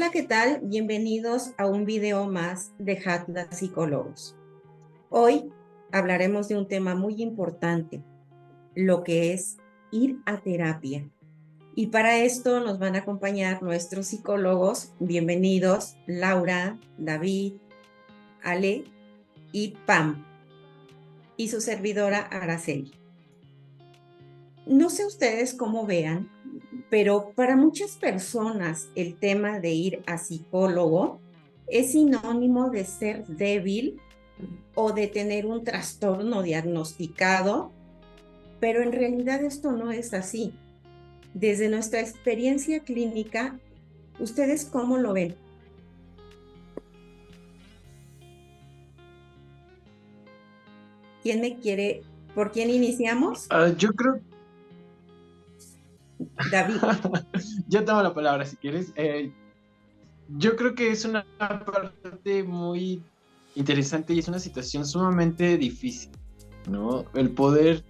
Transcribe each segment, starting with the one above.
Hola, ¿qué tal? Bienvenidos a un video más de Hatla Psicólogos. Hoy hablaremos de un tema muy importante, lo que es ir a terapia. Y para esto nos van a acompañar nuestros psicólogos. Bienvenidos, Laura, David, Ale y Pam, y su servidora Araceli. No sé ustedes cómo vean, pero para muchas personas el tema de ir a psicólogo es sinónimo de ser débil o de tener un trastorno diagnosticado, pero en realidad esto no es así. Desde nuestra experiencia clínica, ¿ustedes cómo lo ven? ¿Quién me quiere? ¿Por quién iniciamos? Yo creo, David. yo tengo la palabra si quieres. Yo creo que es una parte muy interesante y es una situación sumamente difícil, ¿no? El poder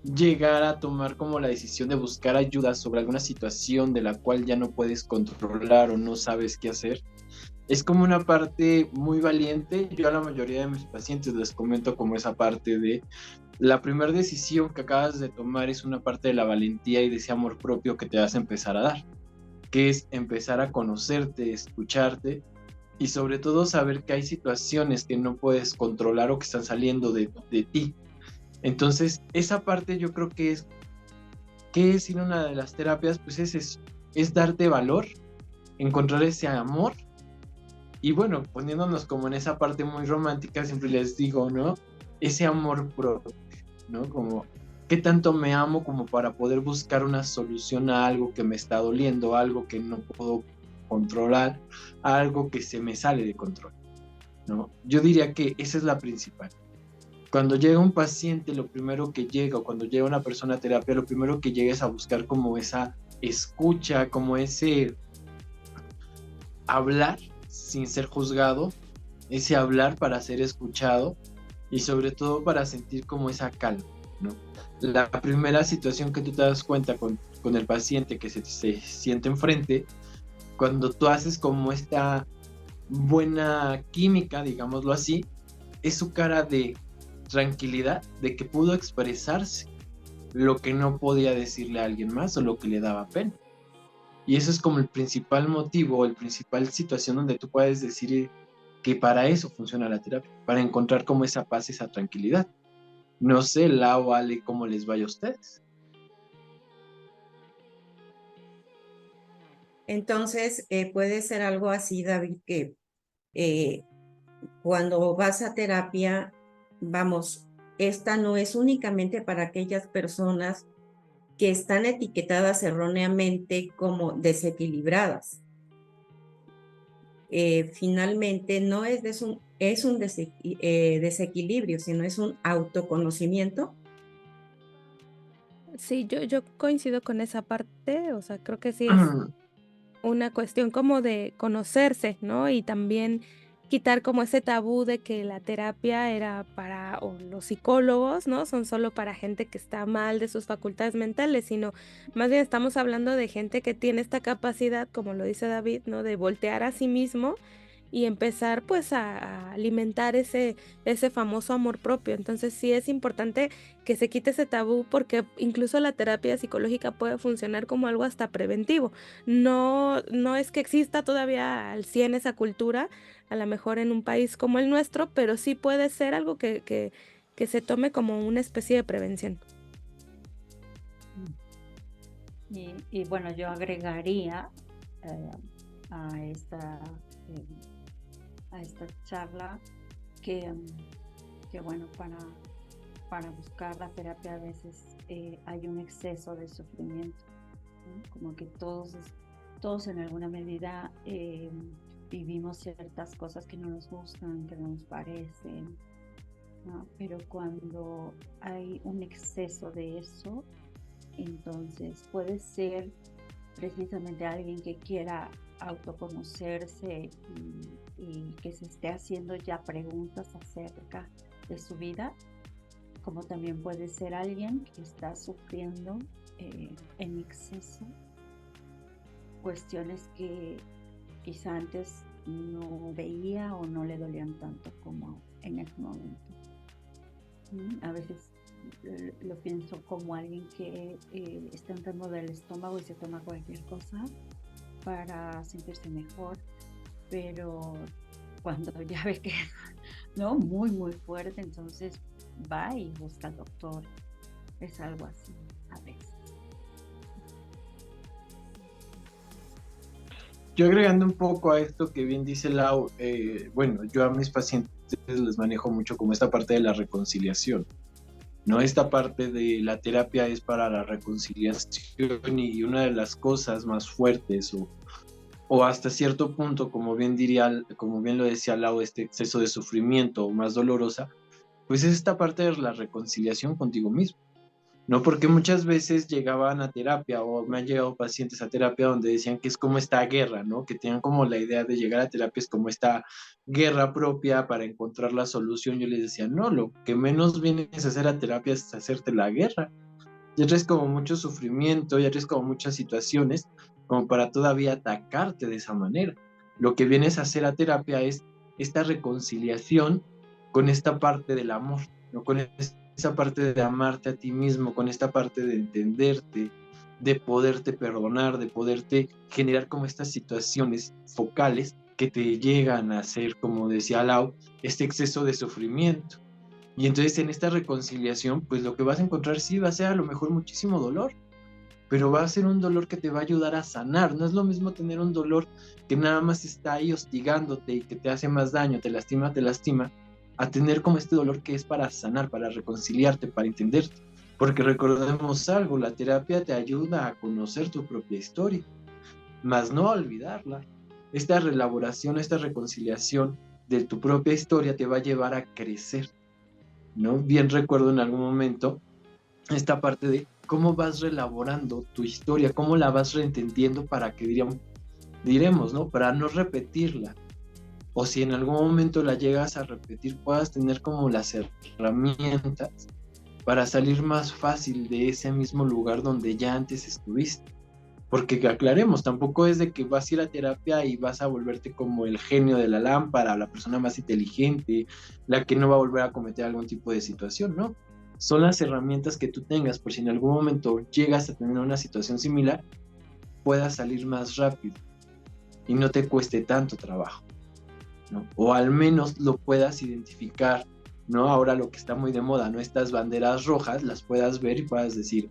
llegar a tomar como la decisión de buscar ayuda sobre alguna situación de la cual ya no puedes controlar o no sabes qué hacer. Es como una parte muy valiente. Yo a la mayoría de mis pacientes les comento como esa parte de la primera decisión que acabas de tomar es una parte de la valentía y de ese amor propio que te vas a empezar a dar, que es empezar a conocerte, escucharte y sobre todo saber que hay situaciones que no puedes controlar o que están saliendo de ti. Entonces, esa parte yo creo que es ir a una de las terapias, pues es darte valor, encontrar ese amor y bueno, poniéndonos como en esa parte muy romántica, siempre les digo, ¿no? Ese amor propio, ¿no? Como, ¿qué tanto me amo como para poder buscar una solución a algo que me está doliendo, algo que no puedo controlar, algo que se me sale de control, ¿no? Yo diría que esa es la principal. Cuando llega un paciente, lo primero que llega, o cuando llega una persona a terapia, lo primero que llega es a buscar como esa escucha, como ese hablar sin ser juzgado, ese hablar para ser escuchado y sobre todo para sentir como esa calma, ¿no? La primera situación que tú te das cuenta con el paciente que se siente enfrente, cuando tú haces como esta buena química, digámoslo así, es su cara de tranquilidad, de que pudo expresarse lo que no podía decirle a alguien más o lo que le daba pena. Y eso es como el principal motivo, el principal situación donde tú puedes decir que para eso funciona la terapia, para encontrar como esa paz, esa tranquilidad. No sé, Lau, Ale, cómo les vaya a ustedes. Entonces, puede ser algo así, David, que eh, cuando vas a terapia, vamos, esta no es únicamente para aquellas personas que están etiquetadas erróneamente como desequilibradas. Finalmente, no es un desequilibrio, sino es un autoconocimiento. Sí, yo coincido con esa parte, o sea, creo que sí es una cuestión como de conocerse, ¿no? Y también quitar como ese tabú de que la terapia era para, o los psicólogos, ¿no? Son solo para gente que está mal de sus facultades mentales, sino más bien estamos hablando de gente que tiene esta capacidad, como lo dice David, ¿no? De voltear a sí mismo y empezar pues a alimentar ese famoso amor propio. Entonces sí es importante que se quite ese tabú porque incluso la terapia psicológica puede funcionar como algo hasta preventivo. No es que exista todavía al 100 esa cultura, a lo mejor en un país como el nuestro, pero sí puede ser algo que se tome como una especie de prevención. Y bueno, yo agregaría eh, a esta, eh, a esta charla que, que bueno, para buscar la terapia a veces hay un exceso de sufrimiento, ¿no? Como que todos en alguna medida vivimos ciertas cosas que no nos gustan, que no nos parecen, ¿no? Pero cuando hay un exceso de eso, entonces puede ser precisamente alguien que quiera autoconocerse y que se esté haciendo ya preguntas acerca de su vida, como también puede ser alguien que está sufriendo en exceso cuestiones quizá antes no veía o no le dolían tanto como en ese momento. A veces lo pienso como alguien que está enfermo del estómago y se toma cualquier cosa para sentirse mejor, pero cuando ya ve que es, ¿no?, muy, muy fuerte, entonces va y busca al doctor. Es algo así a veces. Yo agregando un poco a esto que bien dice Lau, bueno, yo a mis pacientes les manejo mucho como esta parte de la reconciliación, ¿no? Esta parte de la terapia es para la reconciliación y una de las cosas más fuertes o hasta cierto punto, como bien lo decía Lau, este exceso de sufrimiento o más dolorosa, pues es esta parte de la reconciliación contigo mismo. ¿No? Porque muchas veces llegaban a terapia o me han llegado pacientes a terapia donde decían que es como esta guerra, ¿no? Que tenían como la idea de llegar a terapia es como esta guerra propia para encontrar la solución. Yo les decía, no, lo que menos vienes a hacer a terapia es hacerte la guerra. Ya traes como mucho sufrimiento, ya traes como muchas situaciones como para todavía atacarte de esa manera. Lo que vienes a hacer a terapia es esta reconciliación con esta parte del amor, ¿no? Con esa parte de amarte a ti mismo, con esta parte de entenderte, de poderte perdonar, de poderte generar como estas situaciones focales que te llegan a hacer, como decía Lau, este exceso de sufrimiento. Y entonces en esta reconciliación, pues lo que vas a encontrar sí va a ser a lo mejor muchísimo dolor, pero va a ser un dolor que te va a ayudar a sanar. No es lo mismo tener un dolor que nada más está ahí hostigándote y que te hace más daño, te lastima, a tener como este dolor que es para sanar, para reconciliarte, para entenderte. Porque recordemos algo, la terapia te ayuda a conocer tu propia historia, más no a olvidarla. Esta reelaboración, esta reconciliación de tu propia historia te va a llevar a crecer, ¿no? Bien recuerdo en algún momento esta parte de cómo vas reelaborando tu historia, cómo la vas reentendiendo para que diremos, ¿no? Para no repetirla. O si en algún momento la llegas a repetir, puedas tener como las herramientas para salir más fácil de ese mismo lugar donde ya antes estuviste. Porque aclaremos, tampoco es de que vas a ir a terapia y vas a volverte como el genio de la lámpara, la persona más inteligente, la que no va a volver a cometer algún tipo de situación, ¿no? Son las herramientas que tú tengas, por si en algún momento llegas a tener una situación similar, puedas salir más rápido y no te cueste tanto trabajo, ¿no? O al menos lo puedas identificar, ¿no? Ahora lo que está muy de moda, ¿no? Estas banderas rojas las puedas ver y puedas decir,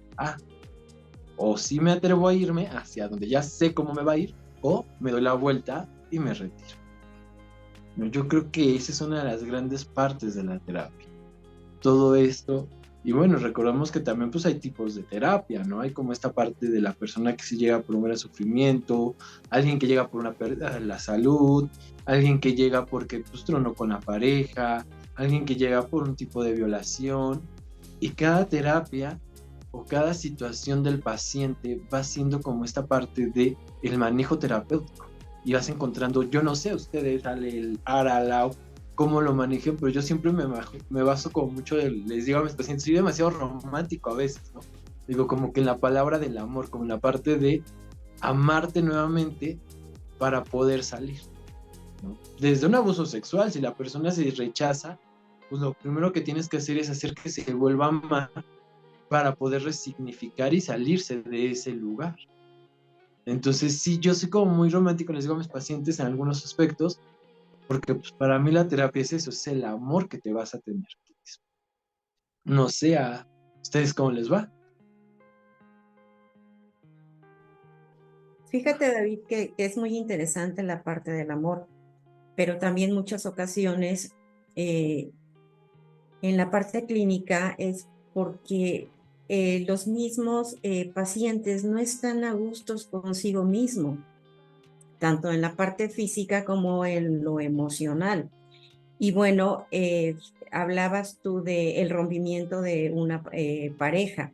o sí me atrevo a irme hacia donde ya sé cómo me va a ir, o me doy la vuelta y me retiro. Yo creo que esa es una de las grandes partes de la terapia. Todo esto, y bueno, recordamos que también pues hay tipos de terapia, ¿no? Hay como esta parte de la persona que sí llega por un gran sufrimiento, alguien que llega por una pérdida de la salud, alguien que llega porque pues tronó con la pareja, alguien que llega por un tipo de violación, y cada terapia o cada situación del paciente va siendo como esta parte de el manejo terapéutico y vas encontrando, yo no sé ustedes, el Lau, cómo lo manejen, pero yo siempre me baso como mucho, les digo a mis pacientes, soy demasiado romántico a veces, ¿no? Digo como que en la palabra del amor, como en la parte de amarte nuevamente para poder salir, ¿no? Desde un abuso sexual, si la persona se rechaza, pues lo primero que tienes que hacer es hacer que se vuelva a amar para poder resignificar y salirse de ese lugar. Entonces, sí, yo soy como muy romántico, les digo a mis pacientes en algunos aspectos, porque pues, para mí la terapia es eso, es el amor que te vas a tener. No sé a ustedes cómo les va. Fíjate, David, que es muy interesante la parte del amor, pero también muchas ocasiones en la parte clínica es porque los mismos pacientes no están a gustos consigo mismo, tanto en la parte física como en lo emocional. Y bueno, hablabas tú del rompimiento de una pareja,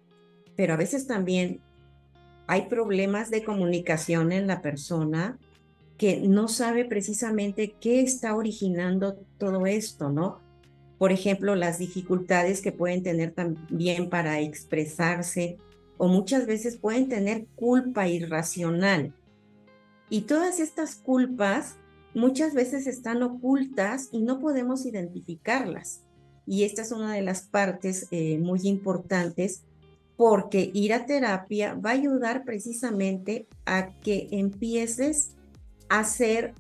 pero a veces también hay problemas de comunicación en la persona que no sabe precisamente qué está originando todo esto, ¿no? Por ejemplo, las dificultades que pueden tener también para expresarse o muchas veces pueden tener culpa irracional. Y todas estas culpas muchas veces están ocultas y no podemos identificarlas. Y esta es una de las partes muy importantes porque ir a terapia va a ayudar precisamente a que empieces a hacer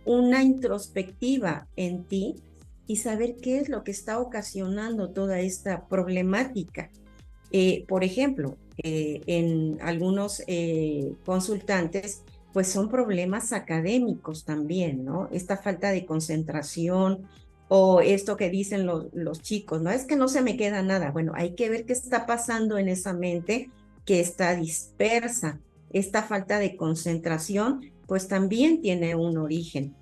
una introspectiva en ti y saber qué es lo que está ocasionando toda esta problemática. Por ejemplo, en algunos consultantes, pues son problemas académicos también, ¿no? Esta falta de concentración o esto que dicen los chicos, ¿no? Es que no se me queda nada. Bueno, hay que ver qué está pasando en esa mente que está dispersa. Esta falta de concentración, pues también tiene un origen.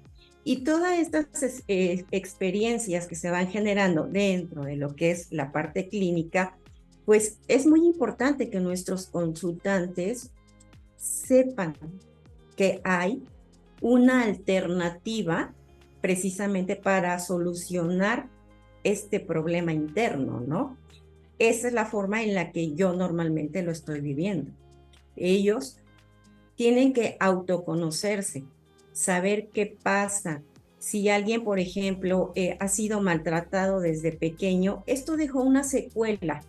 Y todas estas experiencias que se van generando dentro de lo que es la parte clínica, pues es muy importante que nuestros consultantes sepan que hay una alternativa precisamente para solucionar este problema interno, ¿no? Esa es la forma en la que yo normalmente lo estoy viviendo. Ellos tienen que autoconocerse, saber qué pasa. Si alguien, por ejemplo, ha sido maltratado desde pequeño, esto dejó una secuela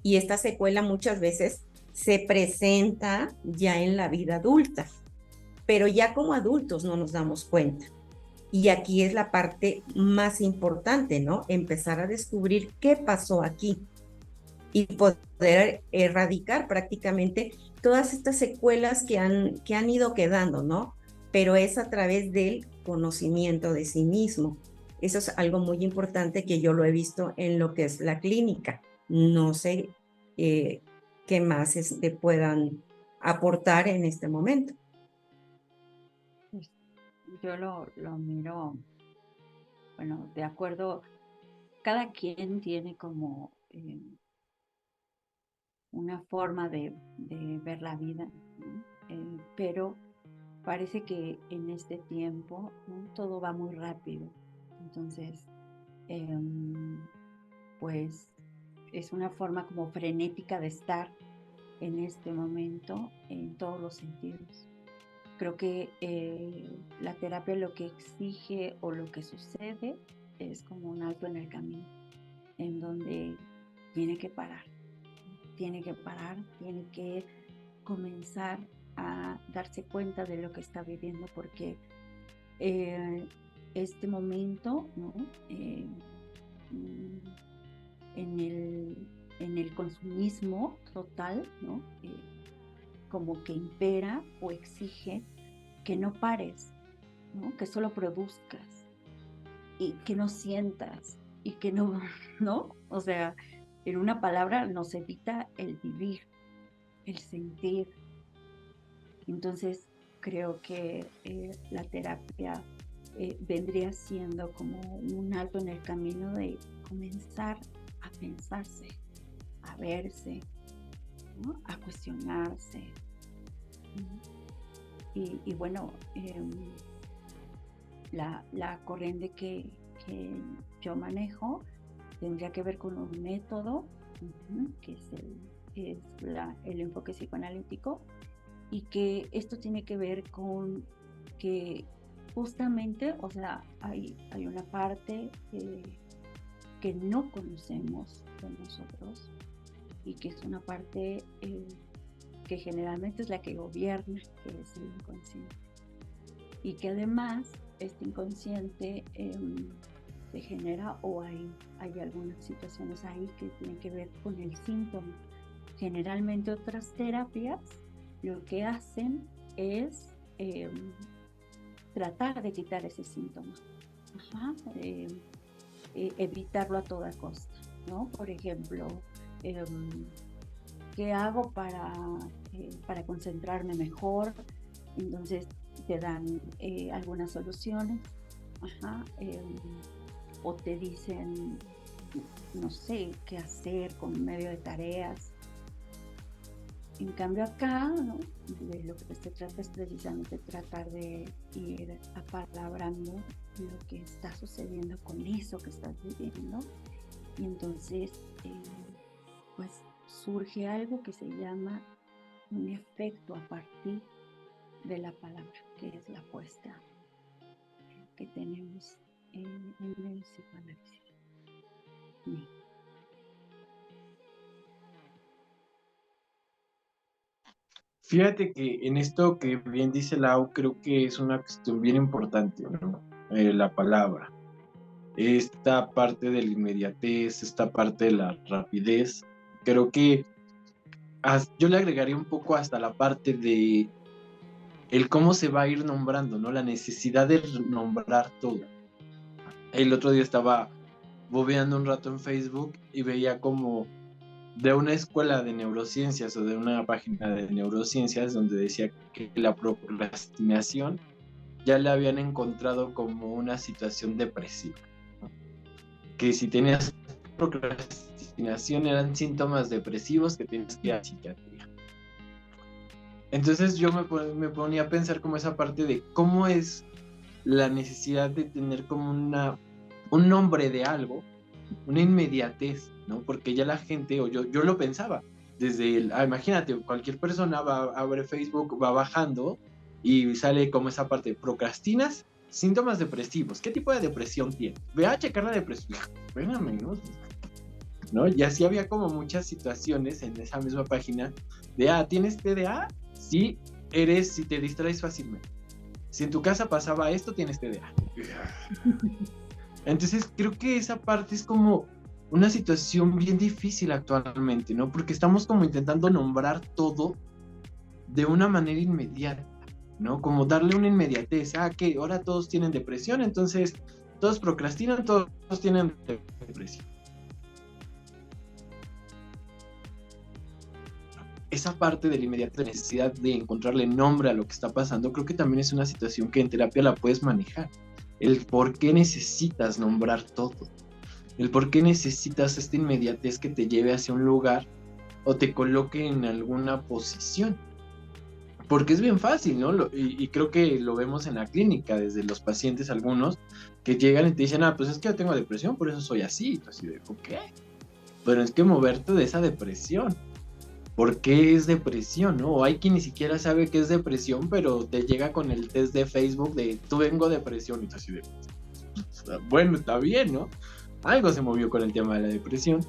y esta secuela muchas veces se presenta ya en la vida adulta, pero ya como adultos no nos damos cuenta. Y aquí es la parte más importante, ¿no? Empezar a descubrir qué pasó aquí y poder erradicar prácticamente todas estas secuelas que han ido quedando, ¿no? Pero es a través del conocimiento de sí mismo. Eso es algo muy importante que yo lo he visto en lo que es la clínica. No sé eh, qué más puedan aportar en este momento. Pues, yo lo miro, bueno, de acuerdo, cada quien tiene como una forma de ver la vida, ¿no? Pero parece que en este tiempo, ¿no? Todo va muy rápido. Entonces, pues es una forma como frenética de estar en este momento en todos los sentidos. Creo que la terapia lo que exige o lo que sucede es como un alto en el camino, en donde tiene que parar, tiene que comenzar a darse cuenta de lo que está viviendo, porque este momento, ¿no? En el consumismo total, ¿no? Como que impera o exige que no pares, ¿no? Que solo produzcas y que no sientas y que no, ¿no? O sea, en una palabra nos evita el vivir, el sentir. Entonces, creo que la terapia vendría siendo como un alto en el camino de comenzar a pensarse, a verse, ¿no? A cuestionarse. Y bueno, la corriente que yo manejo tendría que ver con un método, que es el enfoque psicoanalítico, y que esto tiene que ver con que justamente, o sea, hay una parte que no conocemos de nosotros y que es una parte que generalmente es la que gobierna, que es el inconsciente. Y que además este inconsciente se genera o hay algunas situaciones ahí que tienen que ver con el síntoma. Generalmente otras terapias lo que hacen es tratar de quitar ese síntoma, evitarlo a toda costa, ¿no? Por ejemplo, ¿qué hago para concentrarme mejor? Entonces te dan algunas soluciones, o te dicen, no sé, qué hacer con medio de tareas. En cambio acá, ¿no? De lo que se trata es precisamente tratar de ir apalabrando lo que está sucediendo con eso que estás viviendo. Y entonces, pues surge algo que se llama un efecto a partir de la palabra, que es la apuesta que tenemos en el psicoanálisis. Sí. Fíjate que en esto que bien dice Lau, creo que es una cuestión bien importante, ¿no? La palabra. Esta parte de la inmediatez, esta parte de la rapidez, creo que yo le agregaría un poco hasta la parte de el cómo se va a ir nombrando, ¿no? La necesidad de nombrar todo. El otro día estaba bobeando un rato en Facebook y veía como de una escuela de neurociencias o de una página de neurociencias donde decía que la procrastinación ya la habían encontrado como una situación depresiva, ¿no? Que si tenías procrastinación eran síntomas depresivos que tenías que ir a psiquiatría. Entonces yo me ponía a pensar como esa parte de cómo es la necesidad de tener como un nombre de algo, una inmediatez, ¿no? Porque ya la gente, o yo lo pensaba, desde imagínate, cualquier persona abre Facebook, va bajando y sale como esa parte, procrastinas, síntomas depresivos, ¿qué tipo de depresión tienes? Ve a checar la depresión, espérame, ¿no? Y así había como muchas situaciones en esa misma página de, ¿tienes TDA? Sí, si te distraes fácilmente. Si en tu casa pasaba esto, tienes TDA. Entonces creo que esa parte es como una situación bien difícil actualmente, ¿no? Porque estamos como intentando nombrar todo de una manera inmediata, ¿no? Como darle una inmediatez, que ahora todos tienen depresión, entonces todos procrastinan, todos tienen depresión. Esa parte de la inmediata necesidad de encontrarle nombre a lo que está pasando, creo que también es una situación que en terapia la puedes manejar. El por qué necesitas nombrar todo. El por qué necesitas esta inmediatez que te lleve hacia un lugar o te coloque en alguna posición. Porque es bien fácil, ¿no? Y creo que lo vemos en la clínica, desde los pacientes algunos, que llegan y te dicen, pues es que yo tengo depresión, por eso soy así. Y tú así de, ¿qué? Pero es que moverte de esa depresión. ¿Por qué es depresión, no? O hay quien ni siquiera sabe qué es depresión, pero te llega con el test de Facebook de, tú vengo depresión, y tú así de, bueno, está bien, ¿no? Algo se movió con el tema de la depresión,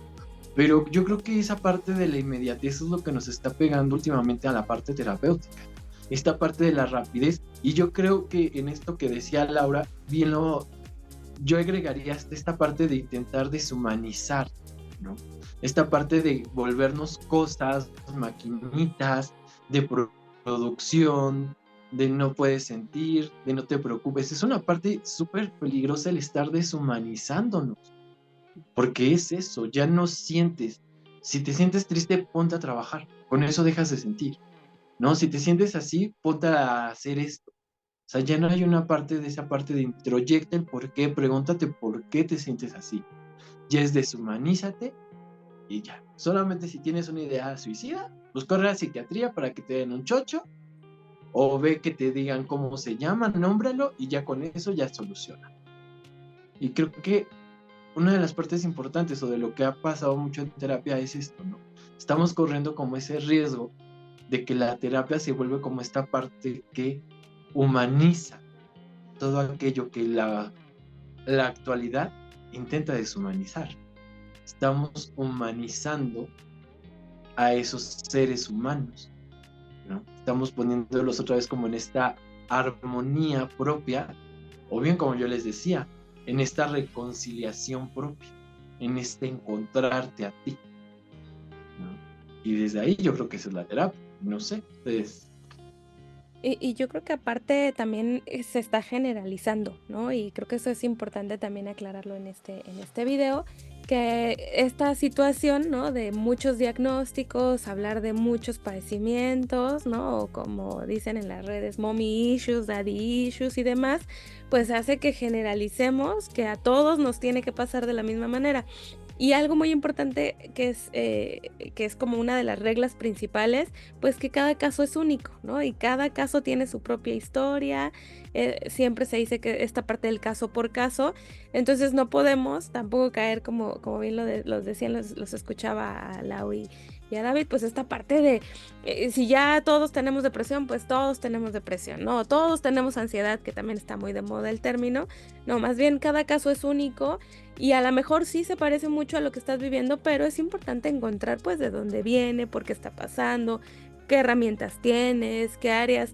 pero yo creo que esa parte de la inmediatez es lo que nos está pegando últimamente a la parte terapéutica, esta parte de la rapidez, y yo creo que en esto que decía Laura, yo agregaría hasta esta parte de intentar deshumanizar, ¿no? Esta parte de volvernos cosas, maquinitas, de producción, de no puedes sentir, de no te preocupes. Es una parte súper peligrosa el estar deshumanizándonos, porque es eso, ya no sientes. Si te sientes triste, ponte a trabajar, con eso dejas de sentir, ¿no? Si te sientes así, ponte a hacer esto. O sea, ya no hay una parte de esa parte de introyecta el por qué, pregúntate por qué te sientes así. Ya es deshumanízate y ya. Solamente si tienes una idea suicida, pues corre a la psiquiatría para que te den un chocho o ve que te digan cómo se llama, nómbralo y ya con eso ya soluciona. Y creo que una de las partes importantes o de lo que ha pasado mucho en terapia es esto, ¿no? Estamos corriendo como ese riesgo de que la terapia se vuelve como esta parte que humaniza todo aquello que la actualidad intenta deshumanizar. Estamos humanizando a esos seres humanos, ¿no? Estamos poniéndolos otra vez como en esta armonía propia, o bien como yo les decía, en esta reconciliación propia, en este encontrarte a ti, ¿no? Y desde ahí yo creo que esa es la terapia, no sé, ustedes. Y yo creo que aparte también se está generalizando, ¿no? Y creo que eso es importante también aclararlo en este video, que esta situación, ¿no? De muchos diagnósticos, hablar de muchos padecimientos, ¿no? O como dicen en las redes, mommy issues, daddy issues y demás, pues hace que generalicemos que a todos nos tiene que pasar de la misma manera. Y algo muy importante que es como una de las reglas principales, pues que cada caso es único, ¿no? Y cada caso tiene su propia historia, siempre se dice que esta parte del caso por caso, entonces no podemos tampoco caer como bien los decían, los escuchaba a Lau y decía David, pues esta parte de si ya todos tenemos depresión, pues todos tenemos depresión, ¿no? Todos tenemos ansiedad, que también está muy de moda el término. No, más bien cada caso es único y a lo mejor sí se parece mucho a lo que estás viviendo, pero es importante encontrar pues de dónde viene, por qué está pasando, qué herramientas tienes, qué áreas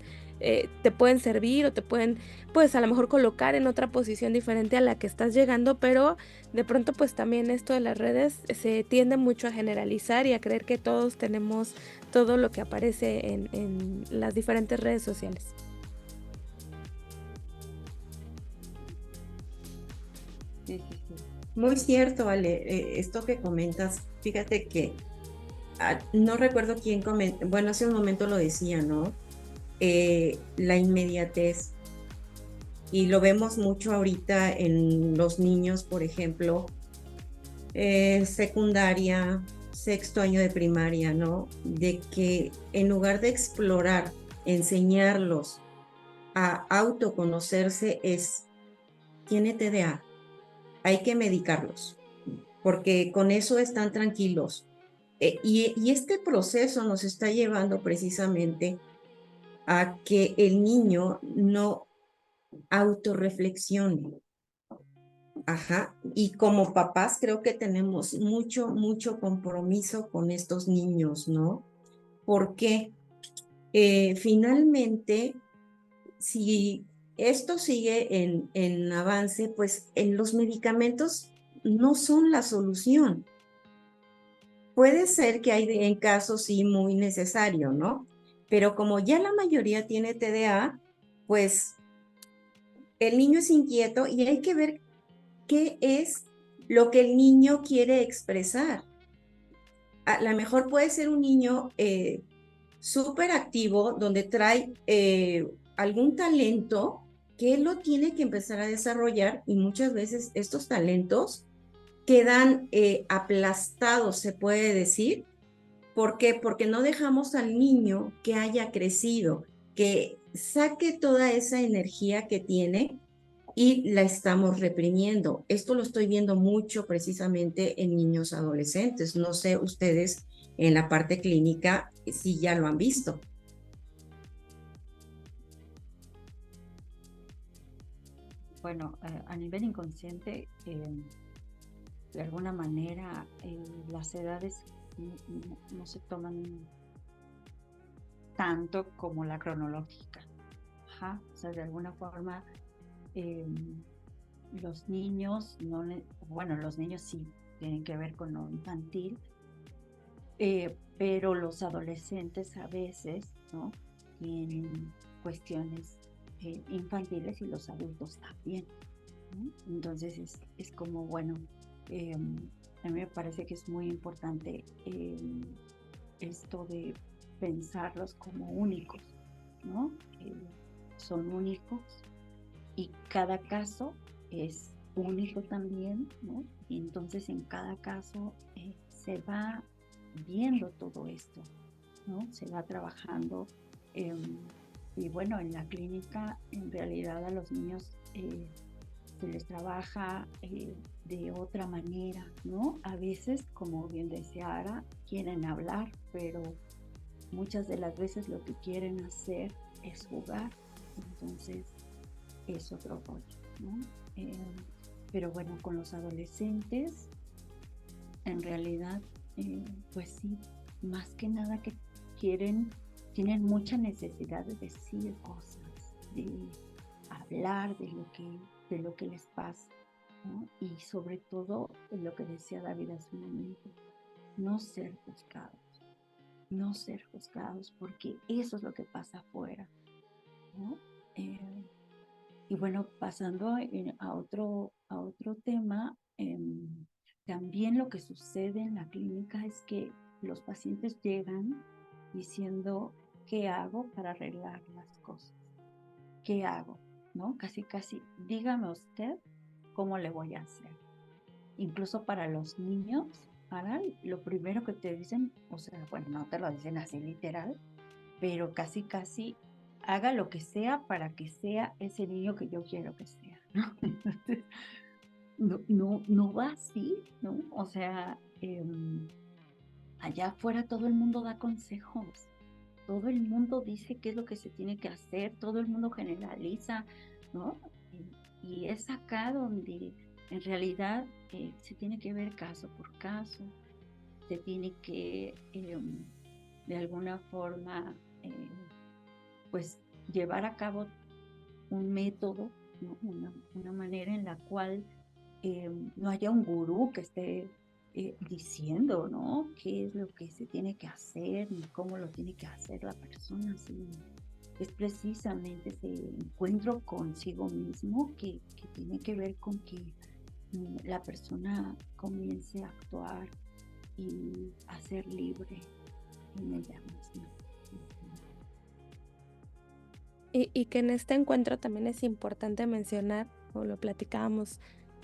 te pueden servir o te pueden pues a lo mejor colocar en otra posición diferente a la que estás llegando, pero de pronto pues también esto de las redes se tiende mucho a generalizar y a creer que todos tenemos todo lo que aparece en las diferentes redes sociales. Sí, sí, sí. Muy cierto, Ale, esto que comentas, fíjate que no recuerdo quién comentó, bueno, hace un momento lo decía, ¿no? La inmediatez, y lo vemos mucho ahorita en los niños, por ejemplo, secundaria, sexto año de primaria, ¿no? De que en lugar de explorar, enseñarlos a autoconocerse tiene TDA, hay que medicarlos, porque con eso están tranquilos. Y este proceso nos está llevando precisamente a que el niño no autorreflexione. Ajá. Y como papás creo que tenemos mucho compromiso con estos niños, ¿no? Porque finalmente, si esto sigue en avance, pues en los medicamentos no son la solución. Puede ser que hay en casos sí muy necesario, ¿no? Pero como ya la mayoría tiene TDA, pues el niño es inquieto y hay que ver qué es lo que el niño quiere expresar. A lo mejor puede ser un niño súper activo, donde trae algún talento que él lo tiene que empezar a desarrollar, y muchas veces estos talentos quedan aplastados, se puede decir. ¿Por qué? Porque no dejamos al niño que haya crecido, que saque toda esa energía que tiene y la estamos reprimiendo. Esto lo estoy viendo mucho precisamente en niños adolescentes. No sé ustedes en la parte clínica si ya lo han visto. Bueno, a nivel inconsciente, de alguna manera, las edades no se toman tanto como la cronológica. Ajá. O sea, de alguna forma, los niños, bueno, los niños sí tienen que ver con lo infantil, pero los adolescentes a veces, ¿no? Tienen cuestiones infantiles y los adultos también, ¿no? Entonces es como, bueno, a mí me parece que es muy importante esto de pensarlos como únicos, ¿no? Son únicos y cada caso es único también, ¿no? Y entonces en cada caso se va viendo todo esto, ¿no? Se va trabajando y bueno, en la clínica en realidad a los niños se les trabaja de otra manera, ¿no? A veces, como bien decía Ara, quieren hablar, pero muchas de las veces lo que quieren hacer es jugar, entonces es otro rollo, ¿no? Pero bueno, con los adolescentes, en realidad, pues sí, más que nada que tienen mucha necesidad de decir cosas, de hablar de lo que les pasa, ¿no? Y sobre todo, lo que decía David hace un momento, no ser juzgados, porque eso es lo que pasa afuera, ¿no? Y bueno, pasando a otro tema, también lo que sucede en la clínica es que los pacientes llegan diciendo, ¿qué hago para arreglar las cosas? ¿Qué hago? ¿No? Casi, dígame usted cómo le voy a hacer. Incluso para los niños, para lo primero que te dicen, o sea, bueno, no te lo dicen así literal, pero casi haga lo que sea para que sea ese niño que yo quiero que sea, ¿no? Entonces, no va así, ¿no? O sea, allá afuera todo el mundo da consejos, todo el mundo dice qué es lo que se tiene que hacer, todo el mundo generaliza, ¿no? Y es acá donde en realidad se tiene que ver caso por caso, se tiene que de alguna forma pues llevar a cabo un método, ¿no? Una manera en la cual no haya un gurú que esté diciendo, ¿no? Qué es lo que se tiene que hacer ni cómo lo tiene que hacer la persona, sino es precisamente ese encuentro consigo mismo que tiene que ver con que la persona comience a actuar y a ser libre en ella misma. Y que en este encuentro también es importante mencionar, o lo platicábamos,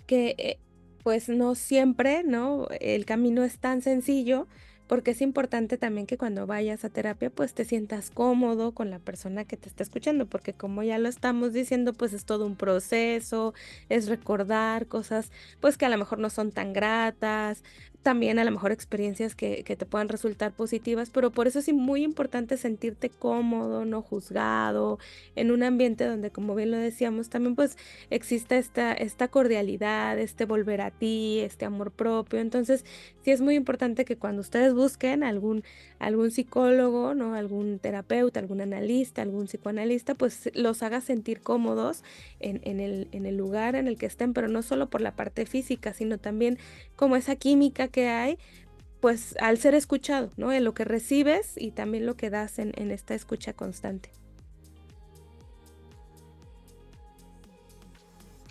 que pues no siempre, ¿no? El camino es tan sencillo, porque es importante también que cuando vayas a terapia, pues te sientas cómodo con la persona que te está escuchando, porque como ya lo estamos diciendo, pues es todo un proceso, es recordar cosas, pues que a lo mejor no son tan gratas, también a lo mejor experiencias que te puedan resultar positivas, pero por eso es muy importante sentirte cómodo, no juzgado, en un ambiente donde, como bien lo decíamos, también pues exista esta cordialidad, este volver a ti, este amor propio. Entonces, sí es muy importante que cuando ustedes busquen algún psicólogo, ¿no? Algún terapeuta, algún analista, algún psicoanalista, pues los haga sentir cómodos en el lugar en el que estén, pero no solo por la parte física, sino también como esa química que hay, pues al ser escuchado, ¿no? En lo que recibes y también lo que das en esta escucha constante.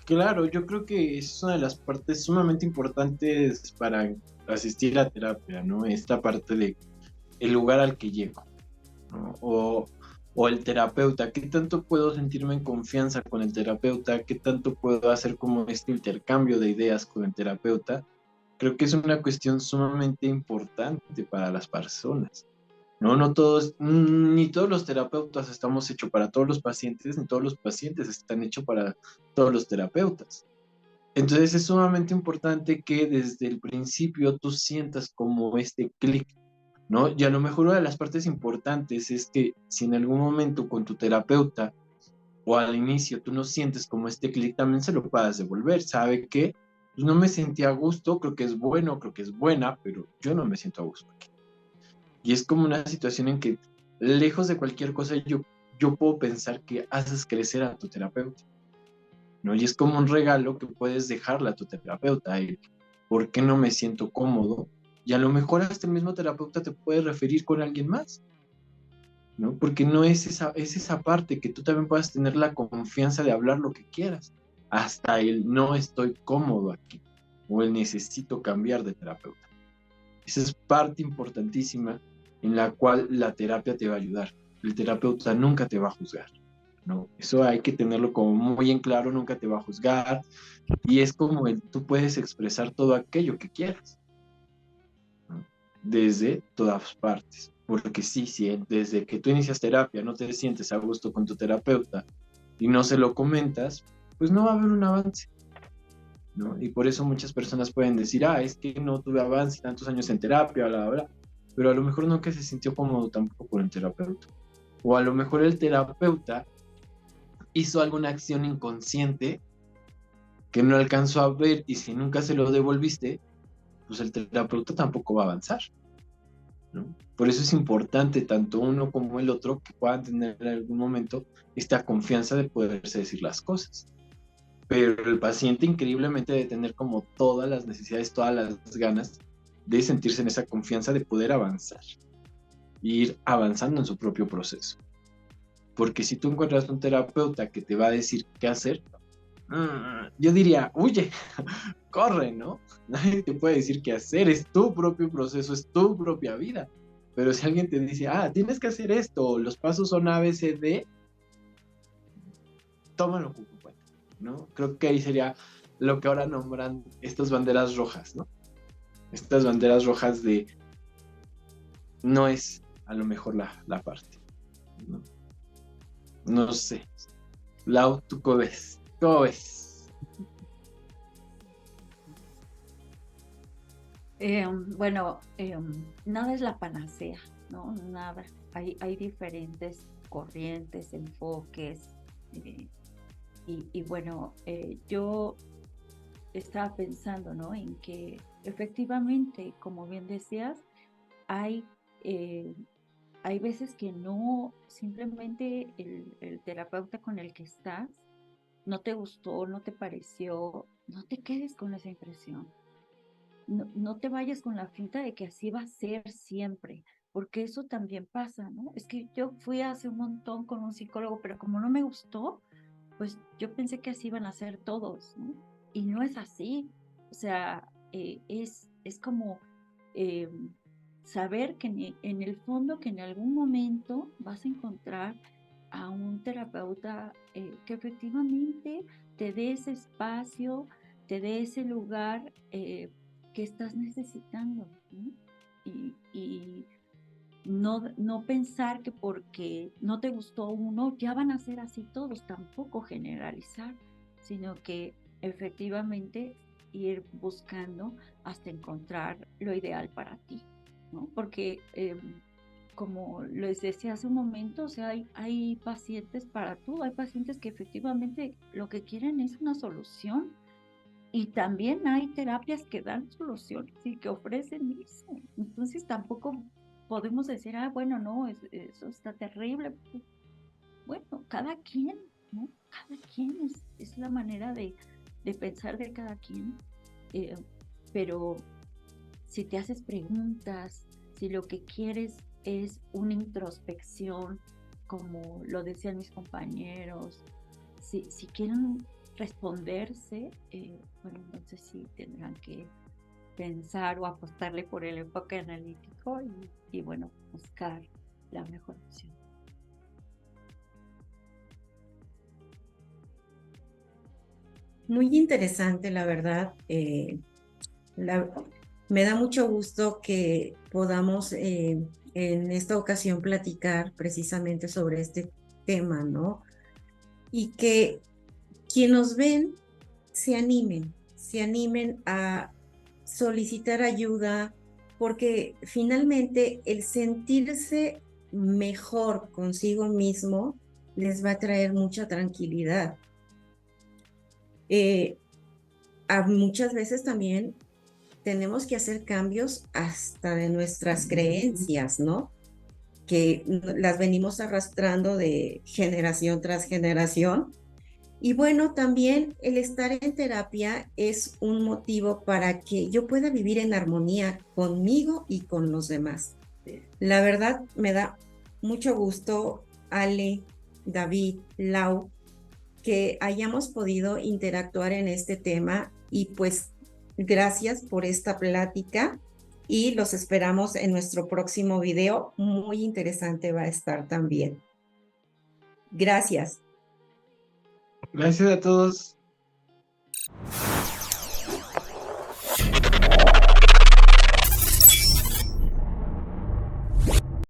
Claro, yo creo que es una de las partes sumamente importantes para asistir a terapia, ¿no? Esta parte de el lugar al que llego, ¿no? O el terapeuta, ¿qué tanto puedo sentirme en confianza con el terapeuta? ¿Qué tanto puedo hacer como este intercambio de ideas con el terapeuta? Creo que es una cuestión sumamente importante para las personas. No, no todos, ni todos los terapeutas estamos hechos para todos los pacientes, ni todos los pacientes están hechos para todos los terapeutas. Entonces es sumamente importante que desde el principio tú sientas como este clic, ¿no? Y a lo mejor una de las partes importantes es que si en algún momento con tu terapeuta o al inicio tú no sientes como este clic, también se lo puedas devolver. ¿Sabe qué? Pues no me sentí a gusto, creo que es bueno, creo que es buena, pero yo no me siento a gusto aquí. Y es como una situación en que, lejos de cualquier cosa, yo puedo pensar que haces crecer a tu terapeuta, ¿no? Y es como un regalo que puedes dejarle a tu terapeuta. ¿Por qué no me siento cómodo? Y a lo mejor hasta el mismo terapeuta te puede referir con alguien más, ¿no? Porque no es esa parte que tú también puedas tener la confianza de hablar lo que quieras. Hasta el no estoy cómodo aquí o el necesito cambiar de terapeuta. Esa es parte importantísima en la cual la terapia te va a ayudar. El terapeuta nunca te va a juzgar, ¿no? Eso hay que tenerlo como muy en claro, nunca te va a juzgar y es como tú puedes expresar todo aquello que quieras, ¿no? Desde todas partes. Porque sí, desde que tú inicias terapia no te sientes a gusto con tu terapeuta y no se lo comentas, pues no va a haber un avance, ¿no? Y por eso muchas personas pueden decir, es que no tuve avance tantos años en terapia, bla, bla, bla, pero a lo mejor nunca se sintió cómodo tampoco con el terapeuta. O a lo mejor el terapeuta hizo alguna acción inconsciente que no alcanzó a ver y si nunca se lo devolviste, pues el terapeuta tampoco va a avanzar, ¿no? Por eso es importante tanto uno como el otro que puedan tener en algún momento esta confianza de poderse decir las cosas. Pero el paciente increíblemente debe tener como todas las necesidades, todas las ganas de sentirse en esa confianza de poder avanzar e ir avanzando en su propio proceso. Porque si tú encuentras un terapeuta que te va a decir qué hacer, yo diría, huye, corre, ¿no? Nadie te puede decir qué hacer, es tu propio proceso, es tu propia vida. Pero si alguien te dice, tienes que hacer esto, los pasos son A, B, C, D, tómalo como cuenta, ¿no? Creo que ahí sería lo que ahora nombran estas banderas rojas, ¿no? Estas banderas rojas de no es a lo mejor la parte, ¿no? No sé. Lau, ¿tú cómo ves? ¿Cómo ves? Bueno, nada es la panacea, ¿no? Nada. Hay diferentes corrientes, enfoques. Y bueno, yo estaba pensando, ¿no? En que efectivamente, como bien decías, hay, hay veces que no, simplemente el terapeuta con el que estás no te gustó, no te pareció, no te quedes con esa impresión. No te vayas con la finta de que así va a ser siempre, porque eso también pasa, ¿no? Es que yo fui hace un montón con un psicólogo, pero como no me gustó, pues yo pensé que así iban a ser todos, ¿no? Y no es así. O sea, es como eh, saber que en el fondo, que en algún momento vas a encontrar a un terapeuta que efectivamente te dé ese espacio, te dé ese lugar que estás necesitando, ¿no? Y no pensar que porque no te gustó uno, ya van a ser así todos, tampoco generalizar, sino que efectivamente ir buscando hasta encontrar lo ideal para ti, ¿no? Porque como les decía hace un momento, o sea, hay pacientes para tú, hay pacientes que efectivamente lo que quieren es una solución y también hay terapias que dan soluciones y que ofrecen eso. Entonces tampoco podemos decir, ah, bueno, no, eso está terrible. Bueno, cada quien, ¿no? Cada quien es la manera de pensar de cada quien. Eh, pero si te haces preguntas, si lo que quieres es una introspección, como lo decían mis compañeros, si quieren responderse, bueno, entonces sí tendrán que pensar o apostarle por el enfoque analítico y bueno, buscar la mejor opción. Muy interesante, la verdad. Me da mucho gusto que podamos en esta ocasión platicar precisamente sobre este tema, ¿no? Y que quienes nos ven se animen a solicitar ayuda, porque finalmente el sentirse mejor consigo mismo les va a traer mucha tranquilidad. Muchas veces también tenemos que hacer cambios hasta de nuestras creencias, ¿no? Que las venimos arrastrando de generación tras generación. Y bueno, también el estar en terapia es un motivo para que yo pueda vivir en armonía conmigo y con los demás. La verdad, me da mucho gusto, Ale, David, Lau, que hayamos podido interactuar en este tema y pues gracias por esta plática y los esperamos en nuestro próximo video. Muy interesante va a estar también. Gracias. Gracias a todos.